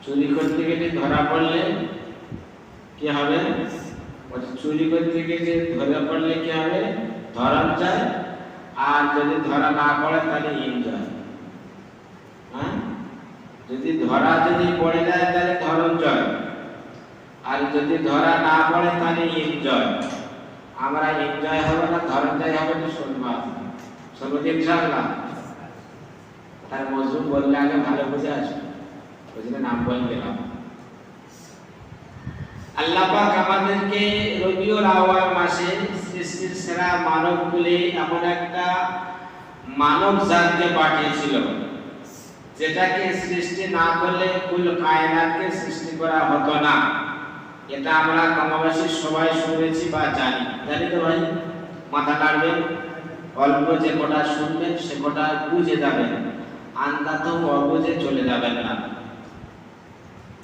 চুরি করতে গেলে ধরা পড়লে কি হবে? চুরি করতে গেলে ধরা পড়লে কি হবে? ধরা যায়। আর যদি ধরা না পড়ে তাহলে এনজয়। হ্যাঁ, যদি ধরা পড়ে যায় তাহলে ধনঞ্জয়, আর যদি ধরা না পড়ে তাহলে এনজয়। আমরা এনজয় হবে না, ধনঞ্জয় হবে না, শুনবো ইনশাআল্লাহ। তার মজরুম বললে আগে ভালো বুঝে আসবে, বুঝলে নাম বলে গেলাম। আল্লাহ পাক আমাদেরকে রবিউল আউয়াল মাসে সৃষ্টির সেরা মানব বলে এমন একটা মানব জাতিকে পাঠিয়েছিল, যেটাকে সৃষ্টি না করলে কুল কায়নাতকে সৃষ্টি করা হতো না। এটা আমরা কমবেশি সবাই শুনেছি বা জানি তো ভাই? মাথা নাড়বেন, অল্প যে কটা শুনবেন সে কটা বুঝে যাবেন, আন্দাজ অবুঝে চলে যাবেন না।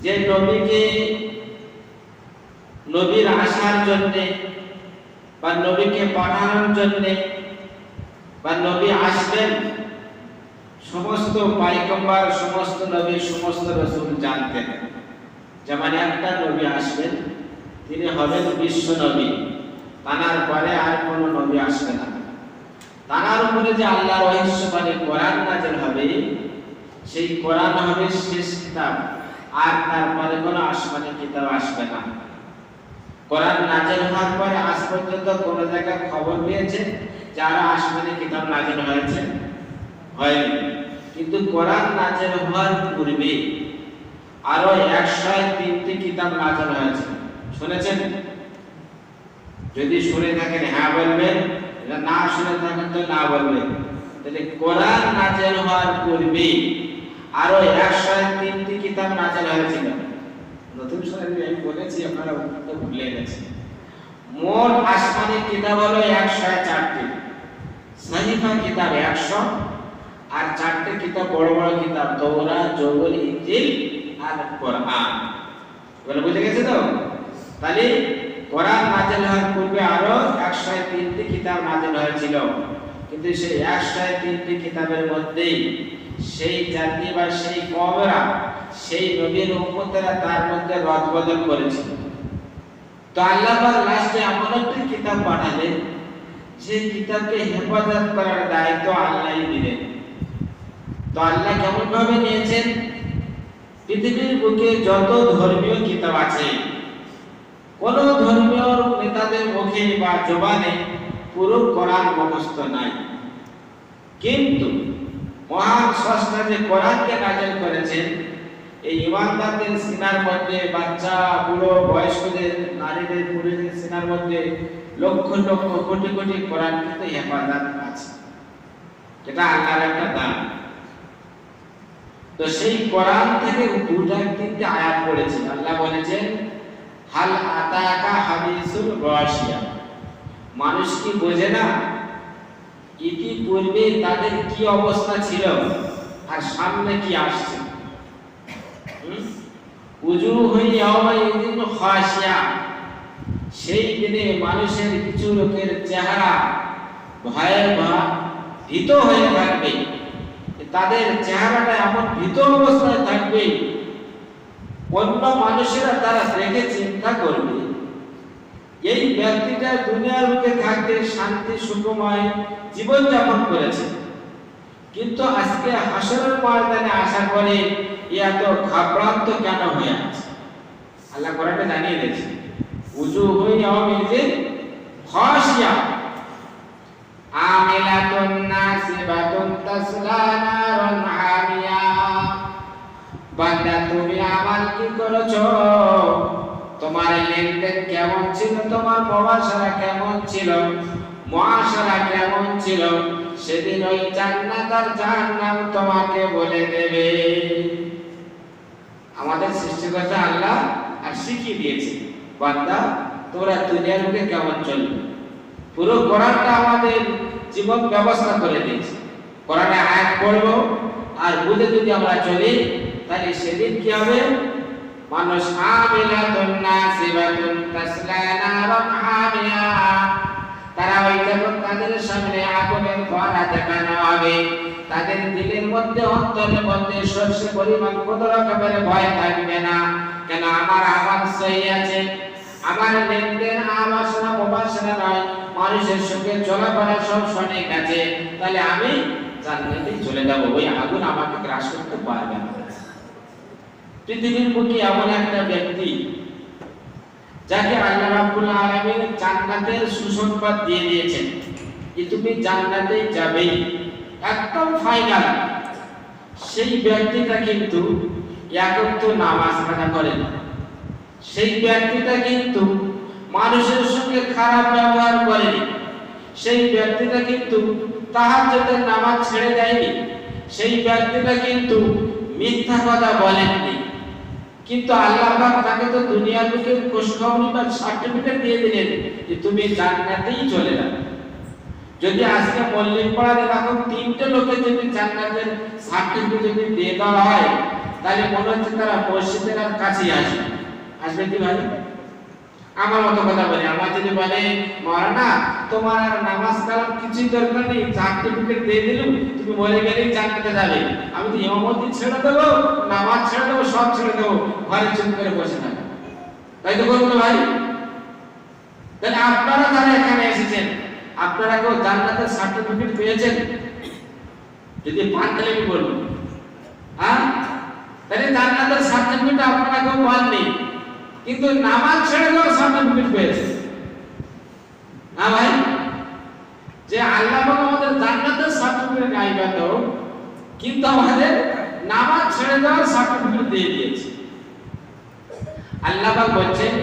যে নবীর আসার জন্য বা নবীকে পাঠানোর জন্য বা নবী আসবেন, সমস্ত পয়গম্বর, সমস্ত নবী, সমস্ত রাসূল জানতেন। যেমন একটা নবী আসবেন, তিনি হবেন বিশ্ব নবী, তার পরে আর কোনো নবী আসবে না। তার উপরে যে আল্লাহর রহস্যবাণী কোরআন নাযিল হবে, সেই কোরআন হবে শেষ কিতাব, আর তারপরে কোনো আসমানি কিতাব আসবে না। কোরআন নাযিল হওয়ার পরে আজ পর্যন্ত কোন জায়গায় খবর পেয়েছে যারা আসমানি কিতাব নাযিল হয়েছে? হয়নি। কিন্তু কোরআন নাযিল হওয়ার পূর্বে আরো 103টি কিতাব নাযিল হয়েছে, শুনেছেন? যদি শুনে থাকেন হ্যাঁ বলবেন, না শুনে থাকেন তো না বলবেন। তাহলে কোরআন নাযিল হওয়ার পূর্বে আরো 103টি কিতাব নাযিল হয়েছিল। নতুন শুনে আমি বলেছি, আপনারা তো ভুলে গেছেন। মোট আসমানি কিতাব হলো 104টি, সহিফা কিতাব 100, আর 4টি কিতাব বড় বড় কিতাব, তাওরাত, জবুর, ইনজিল আর কোরআন। বলে বুঝে গেছে তো? তাহলে কোরআন নাযিল হওয়ার পূর্বে আরো 103টি কিতাব নাযিল হয়েছিল, কিন্তু সেই 103টি কিতাবের মধ্যে সেই জাতি বা সেই কওমেরা, সেই নবীর উম্মতেরা তার মধ্যে রদবদল করেছিল। তো আল্লাহ পাক লাস্টে এমন একটি কিতাব পাঠালেন, যে কিতাবকে হেফাজত করার দায়িত্ব আল্লাহই দিলেন। তো আল্লাহ কেমন ভাবে নিয়েছেন? পৃথিবীর বুকে যত ধর্মীয় কিতাব আছে, কোন ধর্মীয় নেতাদের মুখে বা জবানে পুরো কোরআন মুখস্থ নাই, কিন্তু মহান স্রষ্টা যে কোরআনকে নাযিল করেছেন, এই ঈমানদারদের সিনার মধ্যে, বাচ্চা, বুড়ো, বয়স্কদের, নারীদের, পুরুষদের সিনার মধ্যে লক্ষ লক্ষ কোটি কোটি কোরআন কিন্তু হেফাজত আছে। এটা আল্লাহর একটা দান। তো সেই কোরআন থেকে 2-3টি আয়াত পড়েছে। আল্লাহ বলেছেন, হাল আতাকা হাদিসুল গাশিয়া। মানুষ কি বোঝে না ইতিপূর্বে তাদের কি অবস্থা ছিল আর সামনে কি আসছে? উজুহু ইয়াওমাইযিন খাশিয়া, সেই দিনে মানুষের কিছু লোকের চেহারা ভয়ে ভীত হয়ে থাকবে। তাদের চেহারাটা এমন ভীত অবস্থায় থাকবে, অন্য মানুষেরা তারা দেখে চিন্তা করবে, এই ব্যক্তিটা দুনিয়ার বুকে থাকতে শান্তি সুখময় জীবন যাপন করেছে, কিন্তু আজকে হাসরের ময়দানে আসার পরে এত ঘাবড়ান্ত কেন হয়ে আছে? আল্লাহ কোরআনে জানিয়ে দিয়েছে, উজুহু ইয়াওমাইযিন খাশিয়া আমিলাতুন নাসিবাতুন তাসলা নারুন হামিয়া। বান্দা, তুমি আমল কি করেছো? তোমার লেনদেন কেমন ছিল? তোমার মুআশারা কেমন ছিল? মুআশারা কেমন ছিল? সেদিন ওই জান্নাত আর জাহান্নাম তোমাকে বলে দেবে। আমাদের সৃষ্টিকর্তা আল্লাহ আর শিখিয়ে দিয়েছে, বান্দা তোমরা দুনিয়ার বুকে কেমন চলবে। পুরো কোরআনটা আমাদের জীবন ব্যবস্থা করে দিয়েছে। কোরআনে আয়াত পড়বো আর বুঝে যদি আমরা চলি, তাহলে সেদিন কি হবে? মানুষ আমিলাতুন নাসিবাতুন তাসলা নারুন হামিয়া, তারা ওই যখন তাদের সামনে আগুনের ফোয়ারা দেখানো হবে, তাদের দিলের মধ্যে অন্তরের মধ্যে সর্ষে পরিমাণ কত রকমের ভয় থাকবে না। কেন আমার আমল সহি আছে, আমার লেনদেন আবাসনা প্রবাসনা নয়, মানুষের সঙ্গে চলাফেরা সব সঠিক আছে, তাহলে আমি জান্নাতে চলে যাব, ওই আগুন আমাকে গ্রাস করতে পারবে না। পৃথিবীর বুকে এমন একটা ব্যক্তি যাকে আল্লাহ রাব্বুল আলামিন জান্নাতের সুসংবাদ দিয়ে দিয়েছেন যে তুমি জান্নাতে যাবেই, একদম ফাইনাল। সেই ব্যক্তিটা কিন্তু একক নামাজ কাজা করে না, সেই ব্যক্তিটা কিন্তু মানুষের সঙ্গে খারাপ ব্যবহার করেনি, সেই ব্যক্তিটা কিন্তু তাহাজ্জুদের নামাজ ছেড়ে দেয়নি, সেই ব্যক্তিটা কিন্তু মিথ্যা কথা বলেননি। কিন্তু আল্লাহ পাক তাকে তো দুনিয়ার বুকে খুশখবরি বা সার্টিফিকেট দিয়ে দিলেন যে তুমি জান্নাতেই চলে যাবে। যদি আজকে মল্লিক পাড়ার এরকম 3টে লোকের যদি জান্নাতের সার্টিফিকেট যদি দিয়ে দেওয়া হয়, তাহলে মনে হচ্ছে তারা মসজিদের আর কাছেই আসবে। আসবে কি ভাই? আমার মতো কথা বলি, আমার যদি বলে মাওলানা তোমার আর নামাজ কালাম কিছুই দরকার নেই, সার্টিফিকেট দিয়ে দিলাম, তুমি মরে গেলেই জান্নাতে যাবে, আমি তো ইমামতি ছেড়ে দেবো, নামাজ ছেড়ে দেবো, সব ছেড়ে দেবো, ঘরে চুপ করে বসে থাকবো। তাই তো বলবো ভাই? তাহলে আপনারা যারা এখানে এসেছেন, আপনারা কেউ জান্নাতের সার্টিফিকেট পেয়েছেন? যদি পান তাহলে আমি বলবো, হ্যাঁ, তাহলে জান্নাতের সার্টিফিকেট আপনারা কেউ পাননি, কিন্তু নামাজ ছেড়ে দেওয়ার সার্টিফিকেট পেয়েছে না ভাই? যে আল্লাহ পাক আমাদের জান্নাতের সার্টিফিকেট আইবা দাও, কিন্তু আমাদের নামাজ ছেড়ে দেওয়ার সার্টিফিকেট দিয়ে দিয়েছে। আল্লাহ পাক বলছেন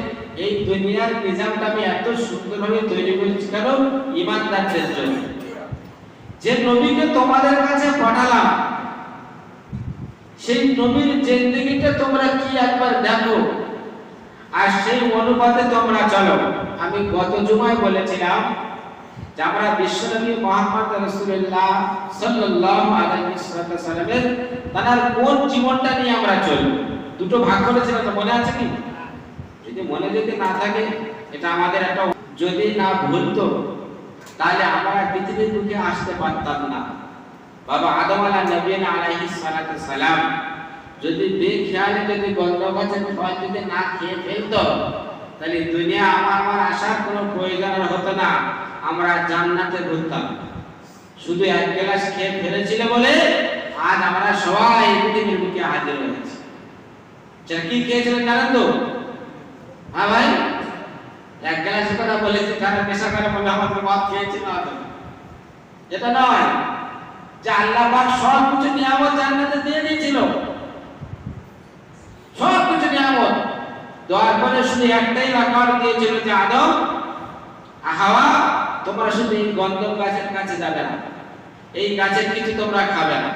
এই দুনিয়ার নিজামটা আমি এত সুন্দরভাবে তৈরি করেছি কেন? ঈমানদারদের জন্য। যে নবীকে তোমাদের কাছে পাঠালাম, সেই নবীর জিন্দেগিটা তোমরা কি একবার দেখো, আর সেই অনুপাতে তোমরা চলো। আমি গত জুমায় বলেছিলাম যে আমরা বিশ্বনবী মুহাম্মদ রাসূলুল্লাহ সাল্লাল্লাহু আলাইহি ওয়াসাল্লামের তার কোন জীবনটা নিয়ে আমরা চলব। দুটো ভাগ করেছিলাম, তো মনে আছে কি? যদি মনে যদি না থাকে, এটা আমাদের একটা, যদি না ভুলতো তাহলে আমরা পৃথিবীর বুকে আসতে পারতাম না। বাবা আদম আলাইহিস সালাম যদি বেখেয়ালে যদি গন্ধ গাছের ফল যদি না খেয়ে ফেলতো, তাহলে দুনিয়া আমার আসার কোনো প্রয়োজন হতো না, আমরা জান্নাতে ঘুরতাম। শুধু এক গ্লাস খেয়ে ফেলেছিল বলে আজ আমরা সবাই পৃথিবীর বুকে হাজির হয়েছি। কি খেয়েছিলেন জানেন তো? হ্যাঁ ভাই, এক গ্লাস কথা বলেছি, তারা নেশা করে বলে আমাদের মদ খেয়েছি না, এটা নয়। যে আল্লাহ পাক সব কিছু নিয়ামত জান্নাতে দিয়ে দিয়েছিল, সব কিছু নিয়ামত দেওয়ার পরে শুধু একটাই রাখার দিয়েছিল যে আদম হাওয়া তোমরা শুধু এই গন্ধম গাছের কাছে যাবে না, এই গাছের কিছু তোমরা খাবে না,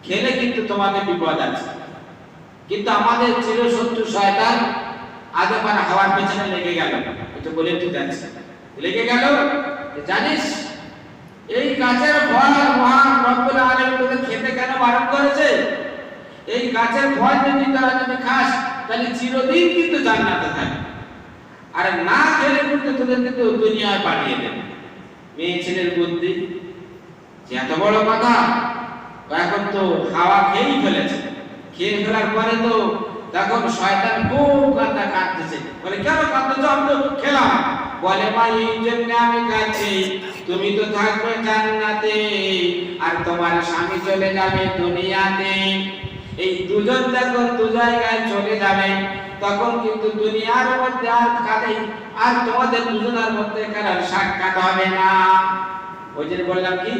খেলে কিন্তু তোমাদের বিপদ আছে। কিন্তু আমাদের চিরশত্রু শয়তান আদম আর হাওয়ার পেছনে লেগে গেল। এটা বলে ঠিক আছে, লেগে গেল জানিস এই গাছের ফল মহান রব্বুল আলামিন তোদের খেতে কেন বারণ করেছে? এই গাছের ফল যদি তোরা যদি খাস তাহলে চিরদিন কিন্তু জান্নাতে থাকবি, আর না খেলে কিন্তু তোদের কিন্তু দুনিয়ায় পাঠিয়ে দেবে। মেয়ে ছেলের বুদ্ধি যে এত বড় কথা, এখন তো হাওয়া খেয়েই ফেলেছে, খেয়ে ফেলার পরে তো তখন শয়তান খুব কান্না কাঁদতেছে, বলে কেন কাঁদতেছ? আমি তো খেলাম। বলে মা এই জন্য আমি কাঁদছি, তুমি তো থাকবে জান্নাতে আর তোমার স্বামী চলে যাবে দুনিয়াতে। এই দুজন যখন দু জায়গায় চলে যাবে তখন কিন্তু দুনিয়ার মধ্যে আর কাঁদে, আর তোমাদের দুজনের মধ্যে কারোর সাক্ষাৎ হবে না। ওই যে বললাম কি,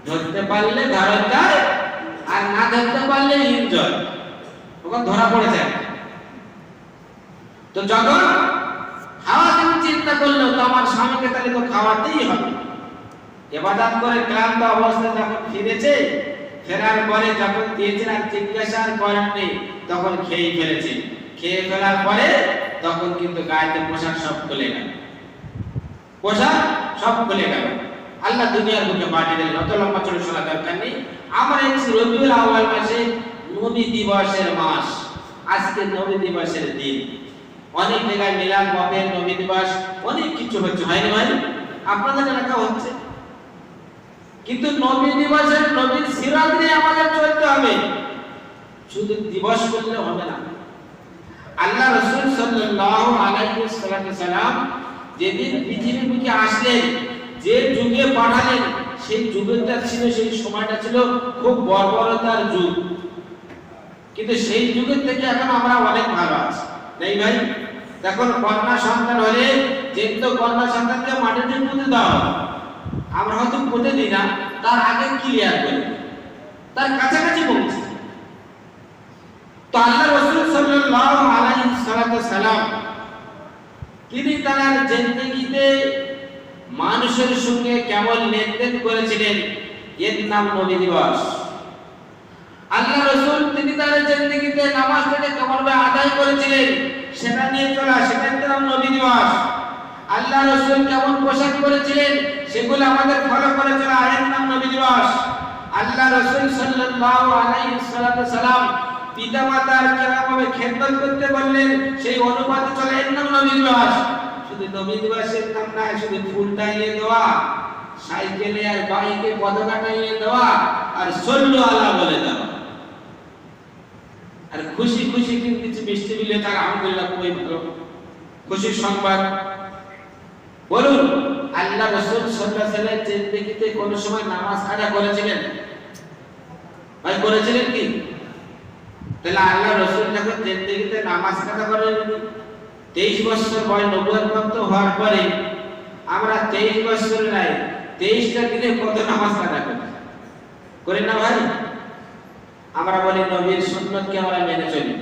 ধরতে পারলে ধরা যায়, আর না ধরতে পারলে ইনজয়, তখন ধরা পড়ে যায়। তো যখন হাওয়া তুমি চিন্তা করলো তো আমার স্বামীকে তাহলে তো খাওয়াতেই হবে। ইবাদত করে ক্লান্ত অবস্থায় যখন ফিরেছে, ফেরার পরে যখন দিয়েছেন আর জিজ্ঞাসা করেননি, তখন খেয়ে ফেলেছে। খেয়ে ফেলার পরে তখন কিন্তু গায়েতে পোশাক সব খুলে গেল, পোশাক সব খুলে গেল। আল্লাহ দুনিয়ার বুকে পাঠিয়ে দিলেন। অত লম্বা চলে শোনা দরকার নেই। আমরা এই রবিউল আউয়াল মাসে নবী দিবসের মাস, আজকে নবী দিবসের দিন। অনেক জায়গায় মিলাদ মবের নবী দিবস অনেক কিছু হচ্ছে, হয়নি ভাই? আপনাদের এলাকা হচ্ছে কিন্তু নবী দিবসের নবীর সিরাত নিয়ে আমাদের চলতে হবে, শুধু দিবস করলে হবে না। আল্লাহ রাসূল সাল্লাল্লাহু আলাইহি ওয়াসাল্লাম যেদিন পৃথিবীর বুকে আসলেন, যে যুগে পাঠালেন, সেই যুগটা ছিল, সেই সময়টা ছিল খুব বর্বরতার যুগ। কিন্তু সেই যুগের থেকে এখন আমরা অনেক ভালো আছি, তাই ভাই? এখন কন্যা সন্তান হলে যেহেতু কন্যা সন্তানকে মাটিতে পুঁতে দাও, আমরা হয়তো পুঁতে দিই না, তার আগে ক্লিয়ার করি, তার কাছাকাছি পৌঁছে। তো আল্লাহ রাসূল সাল্লাল্লাহু আলাইহি সাল্লাম তিনি তার জিন্দেগিতে মানুষের সঙ্গে কেমন লেনদেন করেছিলেন, এর নাম নবী দিবস। আল্লাহ রাসূল তিনি তার জিন্দেগিতে নামাজটাকে কেমনভাবে আদায় করেছিলেন সেটা নিয়ে চলা, সেটার নাম নবী দিবস। আল্লাহ রাসূল কেমন পোশাক পরেছিলেন সেগুলো আমাদের ফলো করে চলা, এর নাম নবী দিবস। আল্লাহ রাসূল সাল্লাল্লাহু আলাইহি সাল্লাম পিতামাতার কিভাবে খেদমত করতে বললেন সেই অনুপাতে চলে, এর নাম নবী দিবস। শুধু নবী দিবসের নাম না, শুধু ফুল টাঙিয়ে দেওয়া, সাইকেলে আর বাইকে পতাকা টাঙিয়ে দেওয়া, আর সল্লু আলা বলে দেওয়া, আর খুশি খুশি কিছু মিষ্টি মিলে তার আলহামদুলিল্লাহ খুবই ভালো খুশির সংবাদ। বলুন, আল্লাহ রাসূল সাল্লাল্লাহু আলাইহি ওয়াসাল্লাম জিন্দেগিতে কোন সময় নামাজ কাজা করেছিলেন? ভাই করেছিলেন কি? তাহলে আল্লাহ রাসূল যখন জিন্দেগিতে নামাজ কাজা করেন, 23 বছর বয়স নবুয়ত প্রাপ্ত হওয়ার পরে আমরা 23 বছর নাই 23টা দিনে কত নামাজ কাজা করি না ভাই? আমরা বলি নবীর সুন্নতকে আমরা মেনে চলি।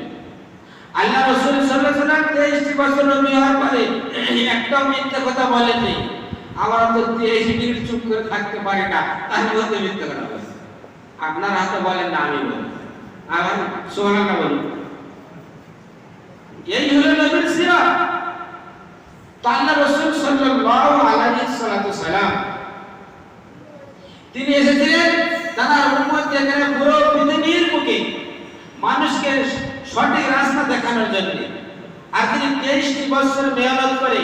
আল্লাহ রাসূল সাল্লাল্লাহু আলাইহি ওয়াসাল্লাম 23টি বছর নবী হওয়ার পরে একটা মিথ্যা কথা বলেননি। আমরা তো 23 মিনিট চুপ করে থাকতে পারি না, তার মধ্যে মিথ্যা কথা বলছি। আপনার হাতে বলেন না, আমি বলি, আর সুবহানাল্লাহ বলুন। এই হলো নবীর সিরাত। তো আল্লাহ রাসূল সাল্লাল্লাহু আলাইহি সাল্লাম তিনি এসেছিলেন তার উম্মতকে পুরো পৃথিবীর বুকে মানুষকে সঠিক রাস্তা দেখানোর জন্য। আর তিনি 23টি বছর মেহনত করে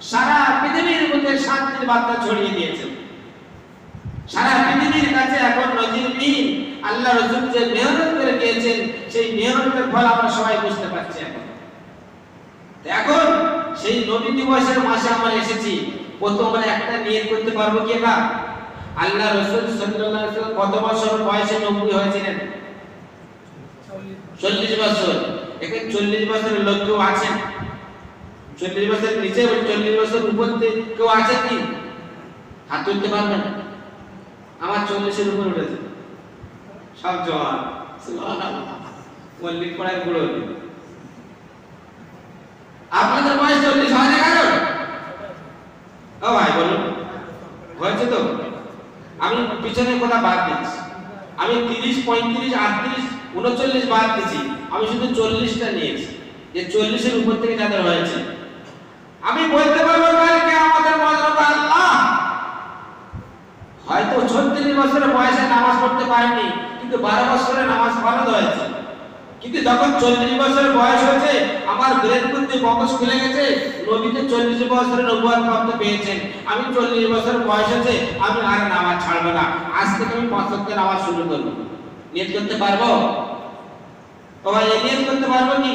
সারা পৃথিবীর মধ্যে শান্তির বার্তা ছড়িয়ে দিয়েছেন। সারা পৃথিবীর কাছে এখন নজিরবিহীন আল্লাহ রাসূল যে মেহনত করে দিয়েছেন, সেই মেহনতের ফল আমরা সবাই বুঝতে পারছি। এখন সেই নবী দিবসের মাসে আমরা এসেছি, প্রথম আমরা একটা নিয়ত করতে পারবো কি না? আল্লাহ রাসূল সাল্লাল্লাহু আলাইহি ওয়াসাল্লাম কত বছর বয়সে নবী হয়েছিলেন? 40 বছর। এখানে 40 বছরের লোক কেউ আছেন? 40 বছরের নিচে, 40 বছর উপরে কেউ আছে কি? হাত তুলতে পারবেন? আমার 40 এর উপর উঠেছে, সব জওয়ান। সুবহানাল্লাহ, মল্লিক পড়ায় বুড়ো। আপনাদের বয়স 40 হয় না কেন? ও ভাই বলুন, হয়েছে তো? আমি পিছনের কথা বাদ দিচ্ছি, আমি 30, 35, 38, 39 বাদ দিচ্ছি, আমি শুধু 40টা নিয়েছি, যে 40 এর উপর থেকে যাদের হয়েছে। আমি বলতে পারবো কালকে আমাদের মজরবা আল্লাহ হয়তো 36 বছরের বয়সে নামাজ পড়তে পারেনি, কিন্তু 12 বছরের নামাজ ফরজ হয়েছে। কিন্তু যখন 40 বছরের বয়স হয়েছে, আমার ব্রেন বুদ্ধি মগজ খুলে গেছে, নবীতে 40 বছরের নবুয়ত প্রাপ্ত পেয়েছেন, আমি 40 বছরের বয়স হয়েছে, আমি আর নামাজ ছাড়বো না, আজ থেকে আমি 5 ওয়াক্ত নামাজ শুরু করব। নিয়ত করতে পারবো? তোমরা নিয়ত করতে পারবো কি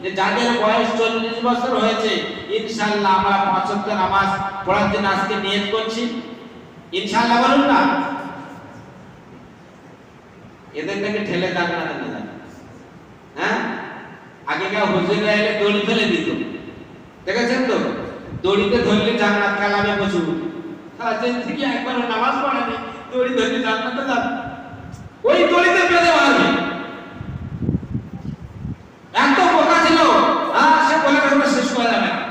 যে যাদের বয়স 40 বছর হয়েছে ইনশাআল্লাহ আমরা 5 ওয়াক্ত নামাজ পড়ার জন্য আজকে নিয়ত করছি? ইনশাআল্লাহ বলুন না। এদেরকে ঠেলে দাঁড় করানো যায়? হ্যাঁ, আগেকার হুজুররা এলে দড়ি ফেলে দিত, দেখেছেন তো? দড়িতে ধরলে জান্নাত কালামে প্রচুর। তারা যেন থেকে একবার নামাজ পড়েনি, দড়ি ধরলে জান্নাতে যাবে, ওই দড়িতে বেঁধে মারবে। এত বোকা ছিল, সে বলে আমরা শেষ করা যাবে না।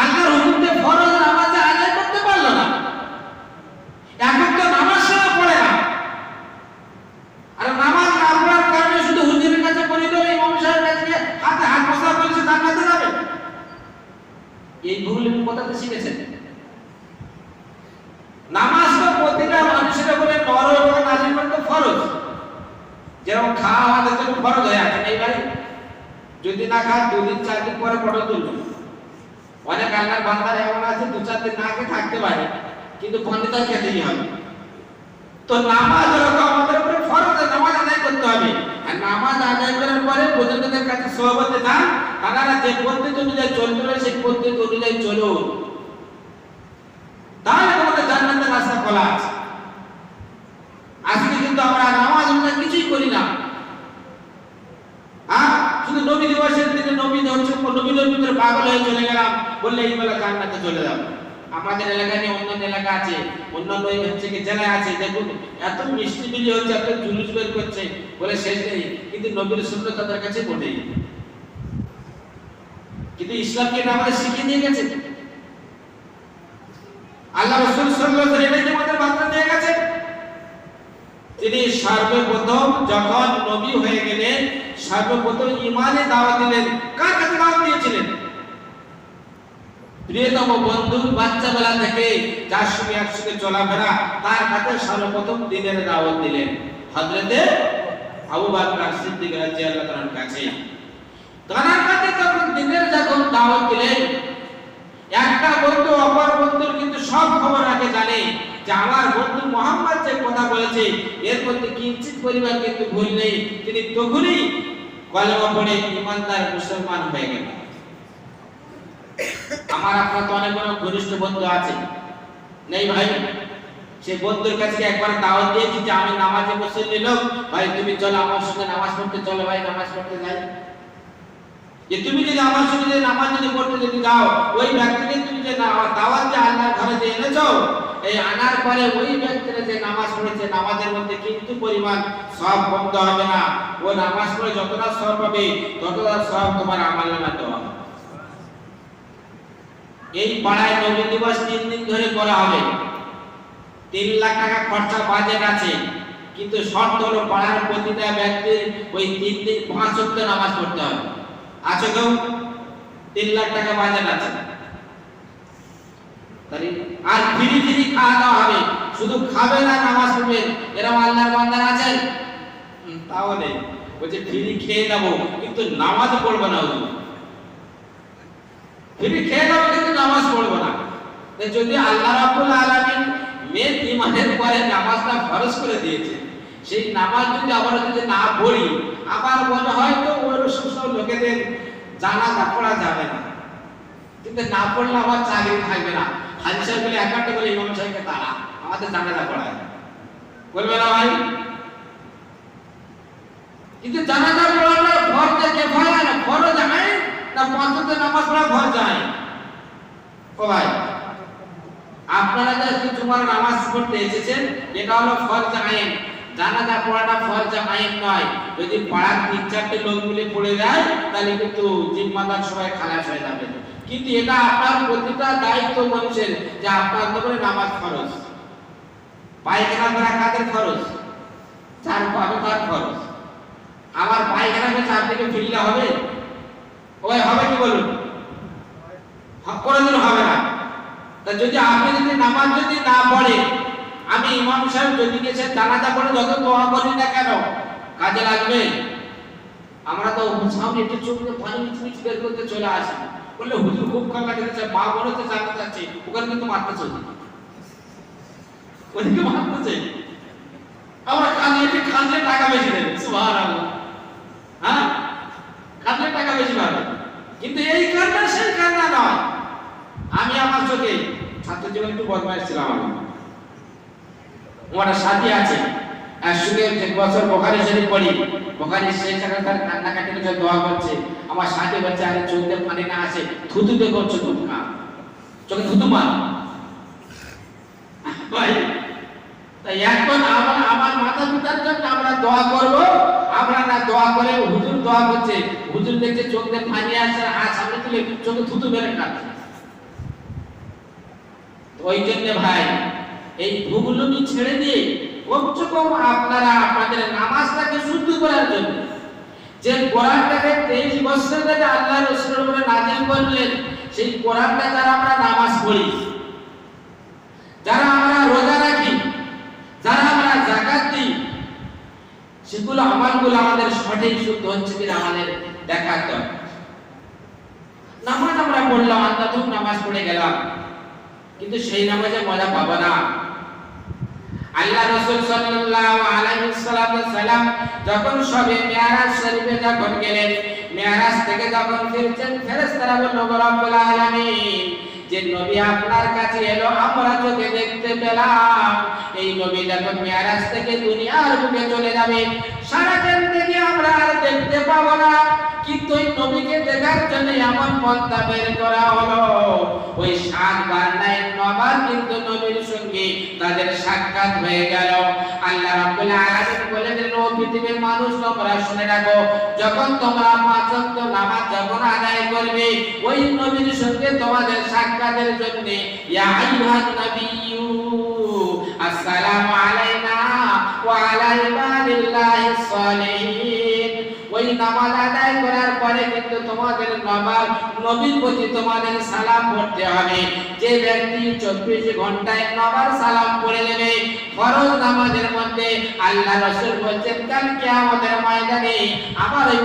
আল্লাহর হুকুমে ফরজ নামাজ আদায় করতে পারলো না, এখন তো নামাজ সেবা পড়ে না। আর নামাজ না পড়ার কারণে শুধু হুজুরের কাছে পড়িত, ইমাম সাহেবের কাছে গিয়ে হাতে হাত মোছা বলেছে জান্নাতে যাবে। এই ভুল কোথাতে শিখেছেন? নামাজ তো প্রতিটা মানুষের উপরে ফরজ এবং নাজিল করতে ফরজ, যেরকম খাওয়া আমাদের জন্য ফরজ হয়ে আছে। এই ভাই যদি না খান 2 দিন 4 দিন পরে ফটো তুলবে। অনেক আল্লাহর বান্দারা এমন আছে 2-4 দিন না খেয়ে থাকতে পারে, কিন্তু পণ্ডিত খেতেই হবে। তো নামাজ রকম আমাদের উপরে ফরজ, নামাজ আদায় করতে হবে। আর নামাজ আদায় করার পরে বুজুর্গদের কাছে সহবতে যান, তারা যে পদ্ধতি অনুযায়ী চলতে হবে সেই পদ্ধতি অনুযায়ী চলুন, তাহলে আমাদের জান্নাতের রাস্তা খোলা আছে। আজকে কিন্তু আমরা নামাজ অনুযায়ী কিছুই করি না। শুধু নবী দিবসের দিনে নবীদের ভিতরে পাগল হয়ে চলে গেলাম, বললে এই বেলা জান্নাতে চলে যাব। আমাদের এলাকায় নিয়ে অন্য এলাকা আছে, অন্যান্য হচ্ছে কি জেলায় আছে, দেখুন এত মিষ্টি বিলি হচ্ছে, এত জুলুস বের করছে, বলে শেষ নেই। কিন্তু নবীর সুন্নাত তাদের কাছে মোটেই। কিন্তু ইসলামকে এটা আমাদের শিখিয়ে দিয়ে গেছে আল্লাহ রাসূল সাল্লাল্লাহু আলাইহি ওয়াসাল্লাম, আমাদের বার্তা দিয়ে গেছে। তিনি সর্বপ্রথম যখন নবী হয়ে গেলেন, সর্বপ্রথম ঈমানের দাওয়াত দিলেন। কার কাছে দাওয়াত দিয়েছিলেন? প্রিয়তম বন্ধু বাচ্চাবেলা থেকে যার সঙ্গে একসঙ্গে চলাফেরা, তার কাছে সর্বপ্রথম দ্বীনের দাওয়াত দিলেন হযরতে আবু বকর সিদ্দিক রাদিয়াল্লাহু তাআলার কাছে। তার কাছে যখন দ্বীনের দাওয়াত দিলেন, একটা বন্ধু অপর বন্ধুর কিন্তু সব খবর রাখে, জানে যে আমার বন্ধু মুহাম্মদ যে কথা বলেছে এর মধ্যে কিঞ্চিত পরিমাণ কিন্তু ভুল নেই। তিনি তখনই কলেমা পড়ে ঈমানদার মুসলমান হয়ে গেলেন। আমার আপনার তো অনেক বড় ঘনিষ্ঠ বন্ধু আছে, নেই ভাই? সেই বন্ধুর কাছে একবার দাওয়াত দিয়েছি যে আমি নামাজে বসে নিলাম, ভাই তুমি চলো আমার সঙ্গে নামাজ পড়তে, চলো ভাই নামাজ পড়তে যাই। যে তুমি যদি আমার সঙ্গে যে নামাজ যদি পড়তে যদি যাও, ওই ব্যক্তিকে তুমি যে দাওয়াত যে আল্লাহর ঘরে যে এনেছো, এই আনার পরে ওই ব্যক্তিরা যে নামাজ পড়েছে, নামাজের মধ্যে কিন্তু পরিমাণ সব বন্ধ হবে না। ও নামাজ পড়ে যতটা সওয়াব পাবে ততটা সওয়াব তোমার আমলনামায় দেওয়া হবে। এই পাড়ায় নবী দিবস 3 দিন ধরে করা হবে। 3 লাখ টাকা খরচা বাজেট আছে, কিন্তু শর্ত হলো পাড়ার প্রতিটা ব্যক্তির ওই 3 দিন 5 ওয়াক্ত নামাজ পড়তে হবে। আছে কেউ? 3 লাখ টাকা বাজেট আছে। আর ফ্রি খাওয়া দাওয়া হবে, শুধু খাবে না নামাজ পড়বে, এরকম আল্লাহর বান্দারা আছেন? তাও নেই। বলছে ফ্রি খেয়ে নেবো কিন্তু নামাজ পড়বে না। ফ্রি খেয়ে নেবো কিন্তু নামাজ পড়বো না। যদি আল্লাহ রাব্বুল আলামিন মেন ঈমানের পরে নামাজটা ফরজ করে দিয়েছে, সেই নামাজ যদি আবার যদি না পড়ি, আবার মনে হয় তো ওই সব লোকেদের জানাজা পড়া যাবে না। কিন্তু না পড়লে আবার চাকরি থাকবে না। হাজি সাহেব বলে একটা বলে ইমাম সাহেবকে তারা আমাদের জানাজা পড়ায়, বলবে না ভাই? কিন্তু জানাজা পড়াটা ফরজ কিফায়া না ফরজ আইন না, পাঁচ ওয়াক্ত নামাজ পড়া ফরজ আইন? ও ভাই, আপনারা যে জুমার নামাজ পড়তে এসেছেন এটা হলো ফরজ আইন, জানাজা পড়াটা ফরজ আইন নয়। যদি পাড়ার 3-4টে লোক মিলে পড়ে যায় তাহলে কিন্তু জিম্মাদার সবাই খালাস হয়ে যাবে। কিন্তু এটা আপনার প্রতিটা দায়িত্ব মানুষের যে আপনার উপরে নামাজ ফরজ। পায়খানা করা কাদের ফরজ? চার পাবে তার ফরজ। আমার পায়খানাকে চারদিকে ফিরলে হবে? ওই হবে কি বলুন? কোনোদিন হবে না। তা যদি আপনি যদি নামাজ যদি না পড়ে, আমি ইমাম সাহেব যদি গেছে জানাজা পড়ে যত দোয়া করি না কেন কাজে লাগবে? আমরা তো সামনে একটু চোখ দিয়ে পানি মিচমিচ বের করতে চলে আসি, বললে হুজুর খুব কান্না করছে, মা বলতে জানতে চাচ্ছে, ওখানে কিন্তু মারতে চলছে, ওদিকে মারতেছে। আমরা কাঁদলে টাকা বেশি দেবে, সুবহানাল্লাহ। হ্যাঁ, কাঁদলে টাকা বেশি পাবে, কিন্তু এই কান্না সেই কান্না নয়। আমি আমার চোখে ছাত্র জীবনে একটু বদমাইশ ছিলাম। আমার সাথী আছে, একসঙ্গে 1 বছর বুখারী শরীফ পড়ি, বুখারী সেই জায়গাটার কান্নাকাটি করে দোয়া করছে। আমার সাথী বলছে আরে চোখে পানি না আসে, থুতুতে করছো তুমি না, চোখে থুতু মার ভাই। তাই এখন আমার মাতা পিতার জন্য আমরা দোয়া করব, আমরা না দোয়া করে হুজুর দোয়া করছে, হুজুর দেখছে চোখে পানি আসছে, আর সামনে তুলে চোখে থুতু বের কাটছে। ওই জন্য ভাই এই ভুলগুলো ছেড়ে দিয়ে কমসে কম আপনারা আপনাদের নামাজটাকে শুদ্ধ করার জন্য যে কোরআনটাকে 23 বছর ধরে আল্লাহ রাসূলের উপরে নাযিল করলেন, সেই কোরআনটা যারা আমরা নামাজ পড়ি, যারা আমরা রোজা রাখি, যারা আমরা যাকাত দিই, সেগুলো আমলগুলো আমাদের সঠিক শুদ্ধ হচ্ছে কিনা আমাদের দেখাতে হবে। নামাজ আমরা পড়লাম, আল্লাহ নামাজ পড়ে গেলাম, কিন্তু সেই নামাজে মজা পাবো না। আল্লাহ রাসূল সাল্লাল্লাহু আলাইহি সাল্লাম যখন সবে মিরাজ শরীফে যখন গেলেন, মিরাজ থেকে যখন ফিরছেন, ফেরেশতারা বলল রব্বুল আলামিন, যে নবী আপনার কাছে এলো আমরা চোখে দেখতে পেলাম, এই নবী যখন মিরাজ থেকে দুনিয়ার বুকে চলে যাবে সারা জিন্দেগি আমরা আর দেখতে পাবো না, কিন্তু ওই নবীকে দেখার জন্য এমন পন্থা বের করা হলো, ওই 7 বার নাই 9 বার কিন্তু নবীর সঙ্গে তাদের সাক্ষাৎ হয়ে গেল। আল্লাহ রাব্বুল আলামিন বলেন, ও পৃথিবীর মানুষ তোমরা শুনে রাখো, যখন তোমরা 5 ওয়াক্ত নামাজ যখন আদায় করবে, ওই নবীর সঙ্গে তোমাদের সাক্ষাতের জন্য ইয়া আইয়ুহান নাবিয়্যু আসসালামু আলাইনা ওয়া আলা ইবাদিল্লাহিস সালিহিন, ওই নামাজ আদায় করার পরে কিন্তু তোমাদের নবীর প্রতি তোমাদের সালাম পড়তে হবে। যে ব্যক্তি 24 ঘন্টায় 9 বার সালাম পড়ে নেবে ফরজ নামাজের মধ্যে, আল্লাহ রাসূল বলেন কাল কিয়ামতের ময়দানে আমার এই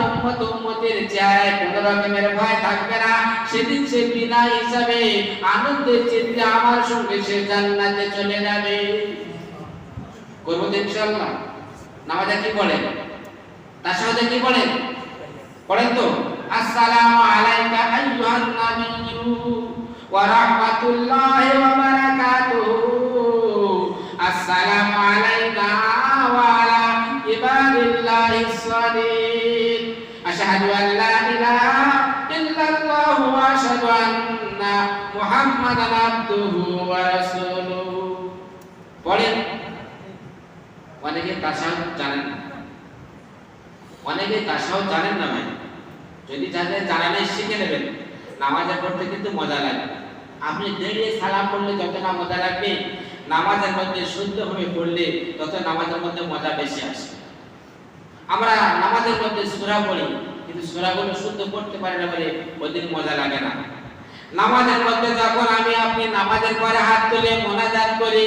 উম্মতের চেহারায় কোনো রকমের ভয় থাকবে না, সেদিন সে বিনা হিসাবে আনন্দের চিত্তে আমার সঙ্গে সে জান্নাতে চলে যাবে। করব তো ইনশাআল্লাহ। নামাজে কি পড়েন? তাশাহুদে কি পড়েন? পড়েন তো, আসসালামু আলাইকা আইয়ুহান নাবিয়্যু ওয়া রাহমাতুল্লাহি ওয়া বারাকাতুহু, আসসালামু আলাইনা ওয়া আলা ইবাদিল্লাহিস সালিহিন, আশহাদু আল লা ইলাহা ইল্লাল্লাহু ওয়া আশহাদু আন্না মুহাম্মাদান আবদুহু ওয়া রাসূলুহু। পড়েন। অনেকে তাশাহুদ জানেন না, অনেকে তাশাহুদ জানেন না ভাই, যদি জানেন শিখে নেবেন। নামাজে পড়তে কিন্তু মজা লাগে। আপনি দাঁড়িয়ে সালাম পড়লে যত না মজা লাগবে, নামাজের মধ্যে শুদ্ধভাবে পড়লে তত নামাজের মধ্যে মজা বেশি আসে। আমরা নামাজের মধ্যে সূরা পড়ি, কিন্তু সূরাগুলো শুদ্ধ পড়তে পারি না বলে ওদিন মজা লাগে না। নামাজের মধ্যে যখন আমি আপনি নামাজের পরে হাত তুলে মোনাজাত করি,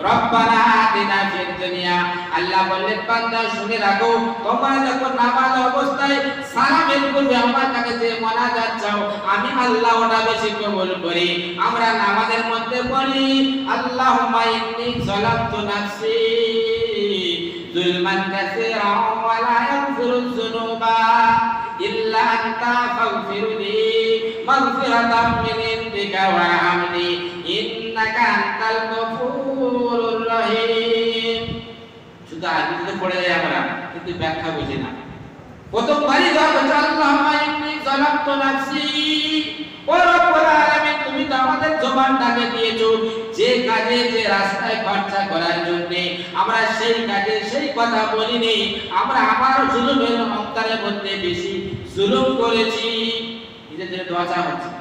রব্বানা আতিনা ফিদ দুনিয়া, আল্লাহ বললেন বান্দা শুনে রাখো, তোমরা যখন নামাজ অবস্থায় সালামের পূর্বে আমার কাছে যে মোনাজাত চাও, আমি আল্লাহ ওটা বেশি কবুল করি। আমরা নামাজের মধ্যে বলি আল্লাহুম্মা ইন্নী যালামতু নাফসি যুলমান কাসীরা ওয়া লা ইয়াগফিরুয যুনুবা ইল্লা আনতা ফাগফিরলি মাগফিরাতাম মিন ইনদিকা ওয়ারহামনি ইন্নাকা আনতাল গফুরুর রহিম। শুধু আয়াতটা পড়ে যাই আমরা, কিন্তু ব্যাখ্যা বুঝি না। প্রথমবারই যখন আল্লাহুম্মা ইন্নী যালামতু নাফসি, ও রব্বুল আলামিন তুমি তো আমাদের জবানটাকে দিয়েছো যে কাজে যে রাস্তায় খরচা করার জন্য, আমরা সেই কাজে সেই কথা বলিনি, আমরা আমার জুলুমের অন্তরের মধ্যে বেশি জুলুম করেছি। নিজেদের দোয়া চাওয়া হচ্ছে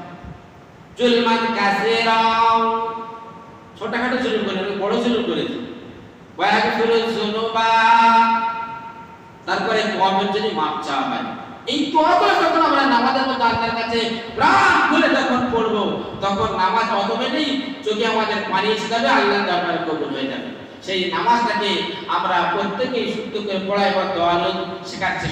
জুলমান কাসীরা, ছোটখাটো জুলুম করে বড় জুলুম করেছি। ওয়াগফিরুয যুনুবা, তারপরে কমের জন্য মাপ চাওয়া হয়। এই দোয়াগুলো যখন আমরা নামাজের মধ্যে আল্লাহর কাছে প্রাণ খুলে যখন পড়ব, তখন নামাজ অটোমেটিক চোখে আমাদের পানি এসে যাবে, আল্লাহর দরবারে কবুল হয়ে যাবে। সেই নামাজটাকে আমরা প্রত্যেকেই শুদ্ধ করে পড়াই বা দোয়া শেখাচ্ছি।